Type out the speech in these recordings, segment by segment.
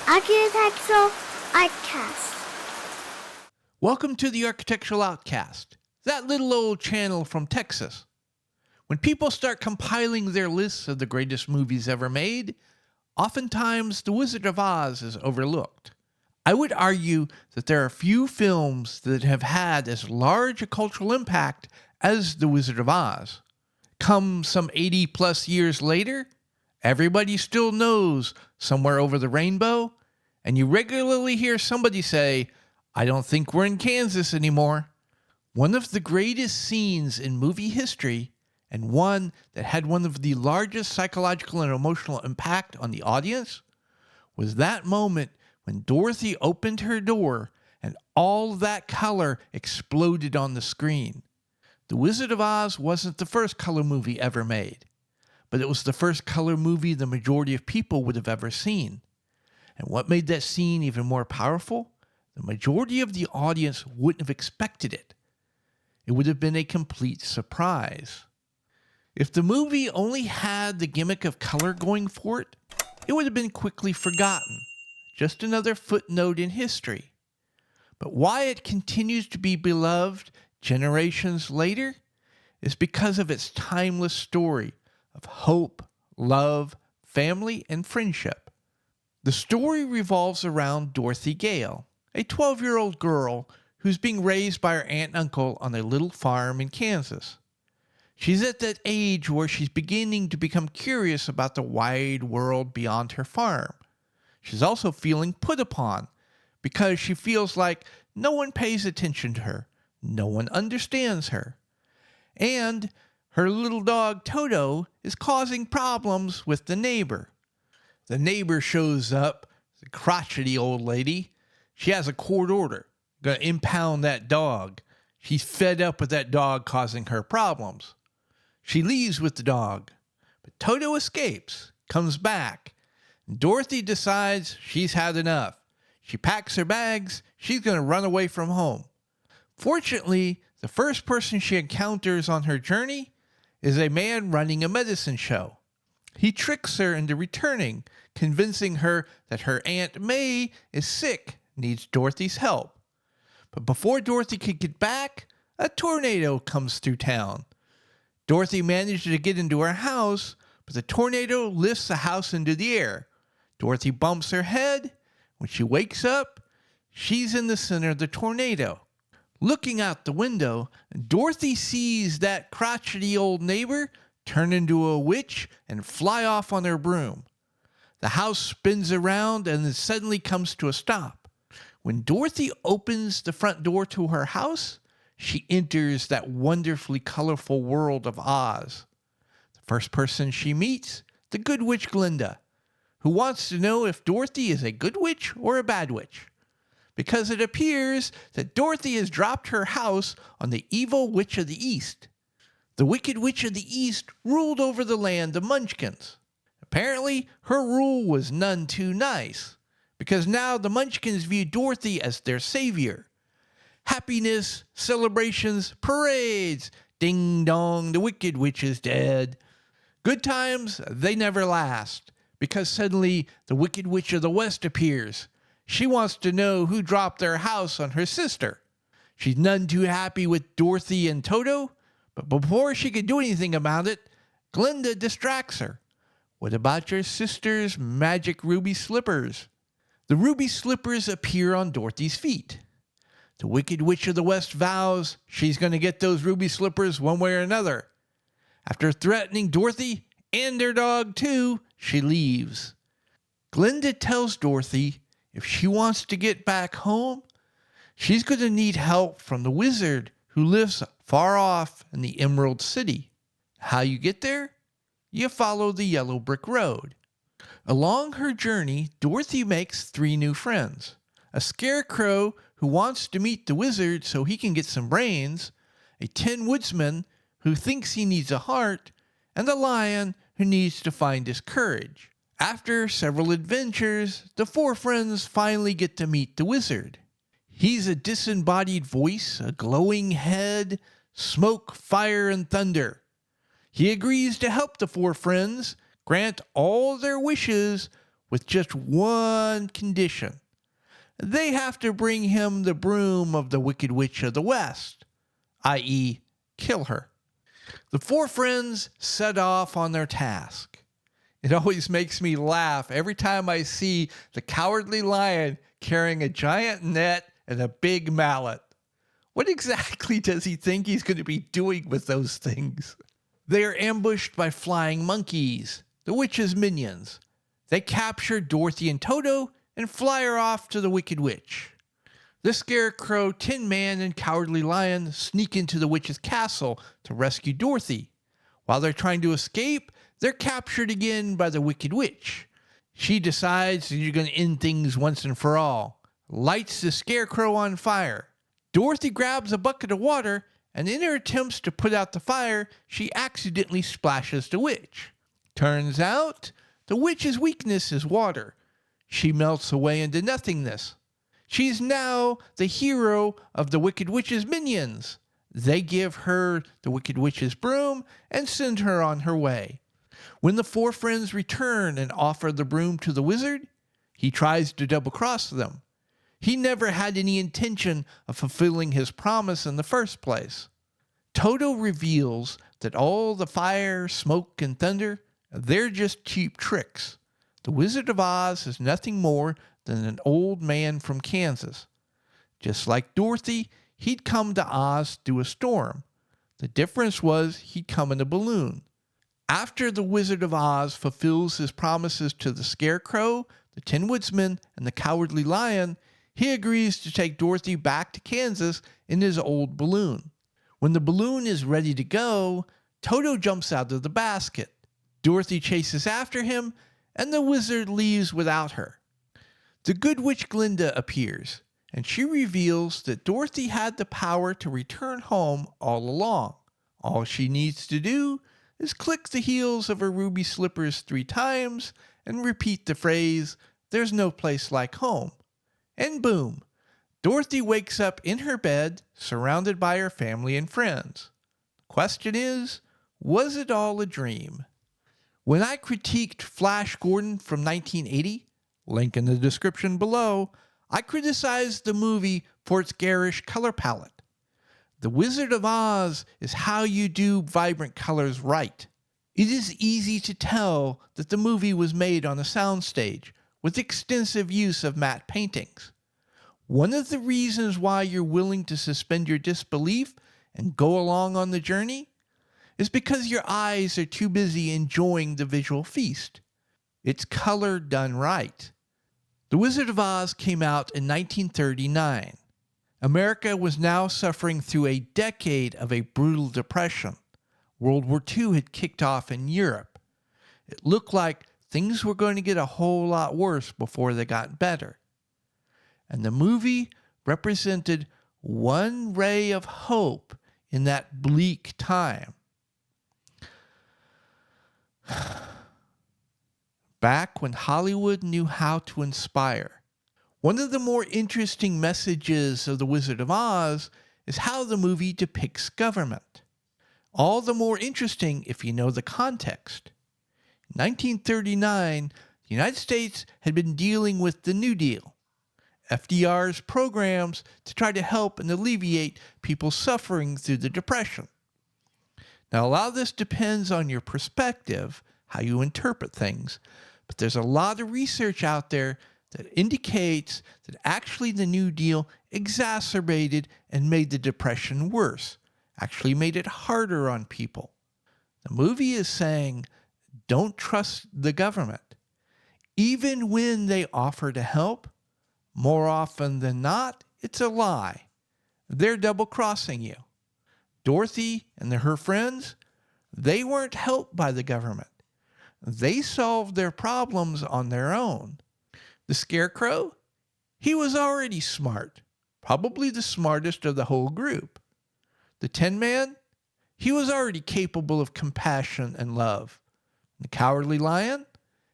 Architectural Outcast. Welcome to the Architectural Outcast, that little old channel from Texas. When people start compiling their lists of the greatest movies ever made, oftentimes The Wizard of Oz is overlooked. I would argue that there are few films that have had as large a cultural impact as The Wizard of Oz. Come some 80 plus years later, everybody still knows Somewhere Over the Rainbow, and you regularly hear somebody say, "I don't think we're in Kansas anymore." One of the greatest scenes in movie history, and one that had one of the largest psychological and emotional impact on the audience, was that moment when Dorothy opened her door and all that color exploded on the screen. The Wizard of Oz wasn't the first color movie ever made, but it was the first color movie the majority of people would have ever seen. And what made that scene even more powerful? The majority of the audience wouldn't have expected it. It would have been a complete surprise. If the movie only had the gimmick of color going for it, it would have been quickly forgotten. Just another footnote in history. But why it continues to be beloved generations later is because of its timeless story of hope, love, family, and friendship. The story revolves around Dorothy Gale, a 12-year-old girl who's being raised by her aunt and uncle on a little farm in Kansas. She's at that age where she's beginning to become curious about the wide world beyond her farm. She's also feeling put upon because she feels like no one pays attention to her, no one understands her. And her little dog Toto is causing problems with the neighbor. The neighbor shows up, the crotchety old lady. She has a court order, gonna impound that dog. She's fed up with that dog causing her problems. She leaves with the dog, but Toto escapes, comes back. Dorothy decides she's had enough. She packs her bags, she's gonna run away from home. Fortunately, the first person she encounters on her journey is a man running a medicine show. He tricks her into returning, convincing her that her Aunt May is sick, needs Dorothy's help. But before Dorothy could get back, a tornado comes through town. Dorothy manages to get into her house, but the tornado lifts the house into the air. Dorothy bumps her head. When she wakes up, she's in the center of the tornado. Looking out the window, Dorothy sees that crotchety old neighbor turn into a witch and fly off on her broom. The house spins around and then suddenly comes to a stop. When Dorothy opens the front door to her house, she enters that wonderfully colorful world of Oz. The first person she meets, the good witch Glinda, who wants to know if Dorothy is a good witch or a bad witch, because it appears that Dorothy has dropped her house on the evil witch of the East. The Wicked Witch of the East ruled over the land of Munchkins. Apparently, her rule was none too nice, because now the Munchkins view Dorothy as their savior. Happiness, celebrations, parades, ding dong, the Wicked Witch is dead. Good times, they never last, because suddenly the Wicked Witch of the West appears. She wants to know who dropped their house on her sister. She's none too happy with Dorothy and Toto, but before she could do anything about it, Glinda distracts her. "What about your sister's magic ruby slippers?" The ruby slippers appear on Dorothy's feet. The Wicked Witch of the West vows she's going to get those ruby slippers one way or another. After threatening Dorothy and their dog too, she leaves. Glinda tells Dorothy if she wants to get back home, she's going to need help from the wizard who lives far off in the Emerald City. How you get there? You follow the yellow brick road. Along her journey, Dorothy makes 3 new friends. A scarecrow who wants to meet the wizard so he can get some brains, a tin woodsman who thinks he needs a heart, and a lion who needs to find his courage. After several adventures, the 4 friends finally get to meet the wizard. He's a disembodied voice, a glowing head, smoke, fire, and thunder. He agrees to help the 4 friends grant all their wishes with just one condition. They have to bring him the broom of the Wicked Witch of the West, i.e., kill her. The four friends set off on their task. It always makes me laugh every time I see the Cowardly Lion carrying a giant net and a big mallet. What exactly does he think he's going to be doing with those things? They are ambushed by flying monkeys, the witch's minions. They capture Dorothy and Toto and fly her off to the Wicked Witch. The Scarecrow, Tin Man, and Cowardly Lion sneak into the witch's castle to rescue Dorothy. While they're trying to escape, they're captured again by the Wicked Witch. She decides that you're going to end things once and for all, lights the Scarecrow on fire. Dorothy grabs a bucket of water, and in her attempts to put out the fire, she accidentally splashes the witch. Turns out, the witch's weakness is water. She melts away into nothingness. She's now the hero of the Wicked Witch's minions. They give her the Wicked Witch's broom and send her on her way. When the four friends return and offer the broom to the wizard, he tries to double-cross them. He never had any intention of fulfilling his promise in the first place. Toto reveals that all the fire, smoke, and thunder, they're just cheap tricks. The Wizard of Oz is nothing more than an old man from Kansas. Just like Dorothy, he'd come to Oz through a storm. The difference was he'd come in a balloon. After the Wizard of Oz fulfills his promises to the Scarecrow, the Tin Woodsman, and the Cowardly Lion, he agrees to take Dorothy back to Kansas in his old balloon. When the balloon is ready to go, Toto jumps out of the basket. Dorothy chases after him, and the wizard leaves without her. The Good Witch Glinda appears, and she reveals that Dorothy had the power to return home all along. All she needs to do is click the heels of her ruby slippers 3 times and repeat the phrase, "There's no place like home." And boom, Dorothy wakes up in her bed, surrounded by her family and friends. The question is, was it all a dream? When I critiqued Flash Gordon from 1980, link in the description below, I criticized the movie for its garish color palette. The Wizard of Oz is how you do vibrant colors right. It is easy to tell that the movie was made on a soundstage with extensive use of matte paintings. One of the reasons why you're willing to suspend your disbelief and go along on the journey is because your eyes are too busy enjoying the visual feast. It's color done right. The Wizard of Oz came out in 1939. America was now suffering through a decade of a brutal depression. World War II had kicked off in Europe. It looked like things were going to get a whole lot worse before they got better. And the movie represented one ray of hope in that bleak time. Back when Hollywood knew how to inspire. One of the more interesting messages of The Wizard of Oz is how the movie depicts government. All the more interesting if you know the context. In 1939, the United States had been dealing with the New Deal, FDR's programs to try to help and alleviate people suffering through the Depression. Now, a lot of this depends on your perspective, how you interpret things, but there's a lot of research out there that indicates that actually the New Deal exacerbated and made the Depression worse, actually made it harder on people. The movie is saying, don't trust the government. Even when they offer to help, more often than not, it's a lie. They're double-crossing you. Dorothy and her friends, they weren't helped by the government. They solved their problems on their own. The Scarecrow, he was already smart, probably the smartest of the whole group. The Tin Man, he was already capable of compassion and love. The Cowardly Lion,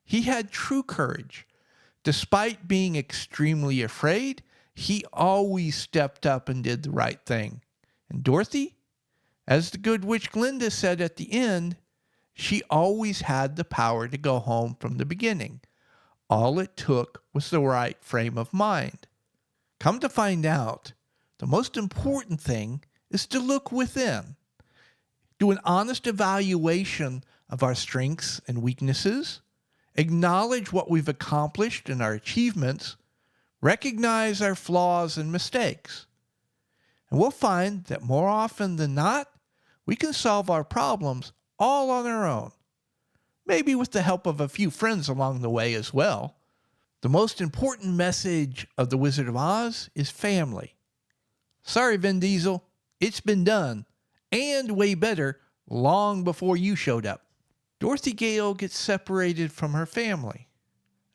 he had true courage. Despite being extremely afraid, he always stepped up and did the right thing. And Dorothy, as the Good Witch Glinda said at the end, she always had the power to go home from the beginning. All it took was the right frame of mind. Come to find out, the most important thing is to look within. Do an honest evaluation of our strengths and weaknesses, acknowledge what we've accomplished and our achievements, recognize our flaws and mistakes. And we'll find that more often than not, we can solve our problems all on our own. Maybe with the help of a few friends along the way as well. The most important message of The Wizard of Oz is family. Sorry, Vin Diesel, it's been done, and way better, long before you showed up. Dorothy Gale gets separated from her family.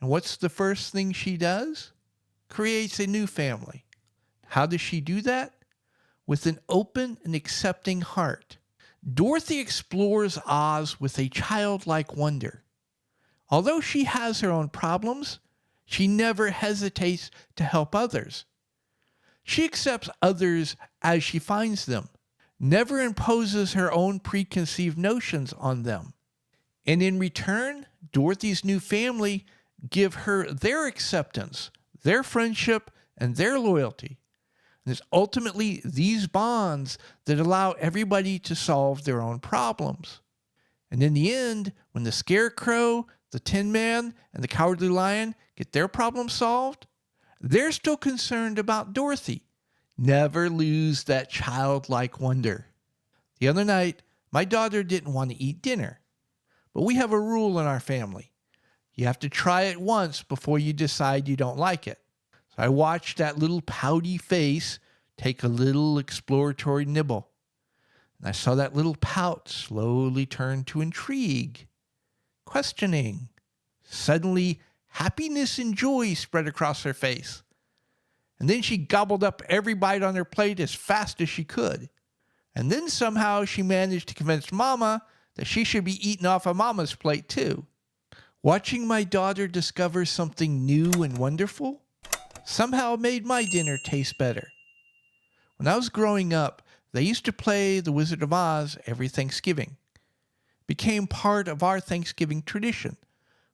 And what's the first thing she does? Creates a new family. How does she do that? With an open and accepting heart. Dorothy explores Oz with a childlike wonder. Although she has her own problems, she never hesitates to help others. She accepts others as she finds them, never imposes her own preconceived notions on them. And in return, Dorothy's new family give her their acceptance, their friendship, and their loyalty. And it's ultimately these bonds that allow everybody to solve their own problems. And in the end, when the Scarecrow, the Tin Man, and the Cowardly Lion get their problems solved, they're still concerned about Dorothy. Never lose that childlike wonder. The other night, my daughter didn't want to eat dinner. But we have a rule in our family. You have to try it once before you decide you don't like it. So I watched that little pouty face take a little exploratory nibble. And I saw that little pout slowly turn to intrigue, questioning. Suddenly, happiness and joy spread across her face. And then she gobbled up every bite on her plate as fast as she could. And then somehow she managed to convince Mama that she should be eating off of Mama's plate too. Watching my daughter discover something new and wonderful somehow made my dinner taste better. When I was growing up, they used to play The Wizard of Oz every Thanksgiving. It became part of our Thanksgiving tradition.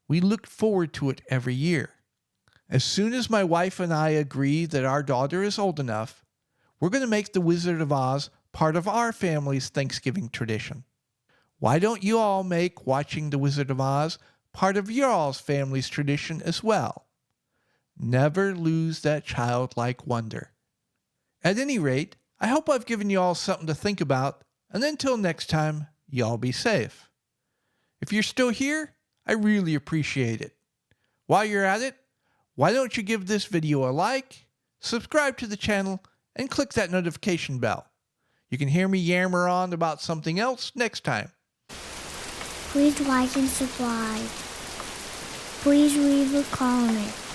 We looked forward to it every year. As soon as my wife and I agree that our daughter is old enough, we're going to make The Wizard of Oz part of our family's Thanksgiving tradition. Why don't you all make watching The Wizard of Oz part of your all's family's tradition as well? Never lose that childlike wonder. At any rate, I hope I've given you all something to think about, and until next time, y'all be safe. If you're still here, I really appreciate it. While you're at it, why don't you give this video a like, subscribe to the channel, and click that notification bell. You can hear me yammer on about something else next time. Please like and subscribe. Please leave a comment.